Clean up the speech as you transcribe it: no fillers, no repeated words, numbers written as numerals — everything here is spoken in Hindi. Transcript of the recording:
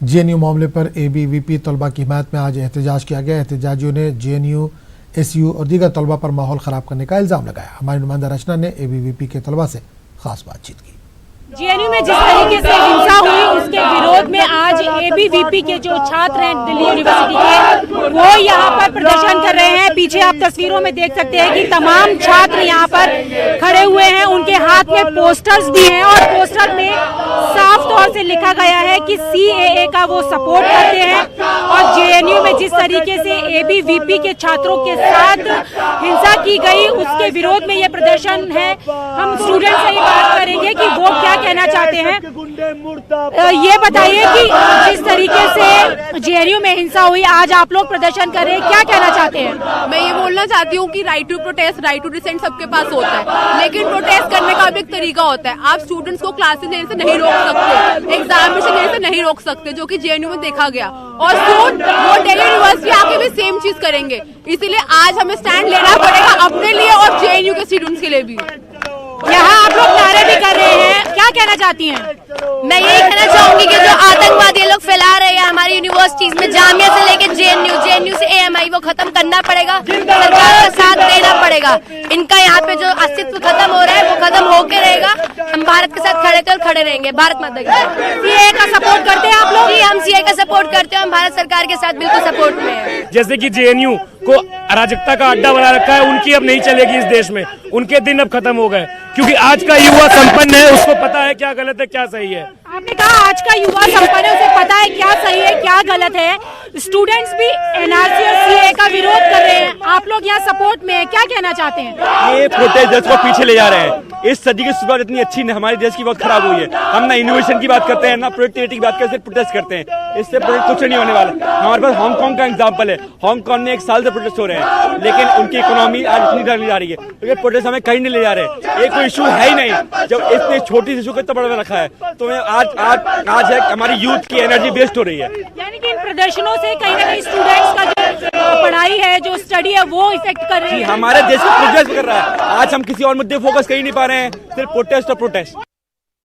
जेएनयू मामले पर एबीवीपी तलबा की हिमायत में आज एहतजाज किया गया। एहतजाजियों ने जेएनयू, एसयू और दीगर तलबा पर माहौल ख़राब करने का इल्ज़ाम लगाया। हमारी नुमाइंदा रचना ने एबीवीपी के तलबा से खास बातचीत की। जेएनयू में जिस तरीके से हिंसा हुई उसके विरोध में आज एबीवीपी के जो छात्र हैं दिल्ली यूनिवर्सिटी के, वो यहाँ पर प्रदर्शन कर रहे हैं। पीछे आप तस्वीरों में देख सकते हैं कि तमाम छात्र यहाँ पर खड़े हुए हैं। उनके हाथ में पोस्टर्स भी हैं और पोस्टर में साफ तौर से लिखा गया है कि सीएए का वो सपोर्ट करते हैं। और जेएनयू में जिस तरीके से एबीवीपी के छात्रों के साथ हिंसा की गई उसके विरोध में ये प्रदर्शन है। हम स्टूडेंट से ही बात करेंगे कि वो क्या कहना चाहते हैं। ये बताइए कि जिस तरीके से जेएनयू में हिंसा हुई, आज आप लोग प्रदर्शन कर रहे हैं, क्या कहना चाहते हैं? मैं ये बोलना चाहती हूँ कि right to protest, right to dissent सबके पास होता है, लेकिन प्रोटेस्ट करने का भी एक तरीका होता है। आप स्टूडेंट्स को क्लासेस लेने से नहीं रोक सकते, एग्जामिनेशन लेने से नहीं रोक सकते, जो कि जेएनयू में देखा गया। और सून वो दिल्ली यूनिवर्सिटी आके भी सेम चीज करेंगे। इसीलिए आज हमें स्टैंड लेना पड़ेगा अपने लिए और जेएनयू के स्टूडेंट्स के लिए भी। यहाँ आप लोग नारे भी कर रहे हैं, क्या कहना चाहती हैं? मैं यही कहना चाहूंगी कि जो आतंकवाद ये लोग फैला रहे हैं हमारी यूनिवर्सिटीज में, जामिया से लेके जेएनयू से एएमआई, वो खत्म करना पड़ेगा। सरकार का साथ देना पड़ेगा। इनका यहाँ पे जो अस्तित्व खत्म हो रहा है वो खत्म होके रहेगा। हम भारत के साथ खड़े थे और खड़े रहेंगे। भारत माता की। सीएए का सपोर्ट करते हैं आप लोग? जी, हम सीएए का सपोर्ट करते हैं। हम भारत सरकार के साथ बिल्कुल सपोर्ट में हैं। जैसे कि जेएनयू को अराजकता का अड्डा बना रखा है, उनकी अब नहीं चलेगी इस देश में। उनके दिन अब खत्म हो गए, क्योंकि आज का युवा संपन्न है, उसको पता है क्या गलत है क्या सही है। आपने कहा आज का युवा संपन्न है, उसे पता है क्या सही है क्या गलत है। स्टूडेंट्स भी एनआरसी और सीएए का विरोध कर रहे हैं, आप लोग यहाँ सपोर्ट में हैं, क्या कहना चाहते हैं? ये प्रोटेस्ट देश को पीछे ले जा रहे हैं। इस सदी की शुरुआत इतनी अच्छी नहीं, हमारे देश की बहुत खराब हुई है। हम ना इनोवेशन की बात करते हैं, ना प्रोडक्टिविटी की बात करते हैं, सिर्फ प्रोटेस्ट करते हैं। इससे प्रोटेस्ट कुछ नहीं होने वाला। हमारे पास हांगकांग का एग्जाम्पल है। हांगकांग में 1 साल से प्रोटेस्ट हो रहे हैं, लेकिन उनकी इकोनॉमी आज इतनी डाली जा रही है, क्योंकि प्रोटेस्ट हमें कहीं नहीं ले जा रहे। एक कोई इशू है ही नहीं। जब इतनी छोटी सी इशू को इतना बड़ा रखा है, तो आज है हमारी यूथ की एनर्जी वेस्ट हो रही है। यानी कि इन प्रदर्शनों से कहीं ना कहीं स्टूडेंट्स का जो पढ़ाई है, जो स्टडी है, वो इफेक्ट कर रही है। हमारे देश को प्रोटेस्ट कर रहा है। आज हम किसी और मुद्दे फोकस कर ही नहीं पा रहे हैं, सिर्फ प्रोटेस्ट और प्रोटेस्ट।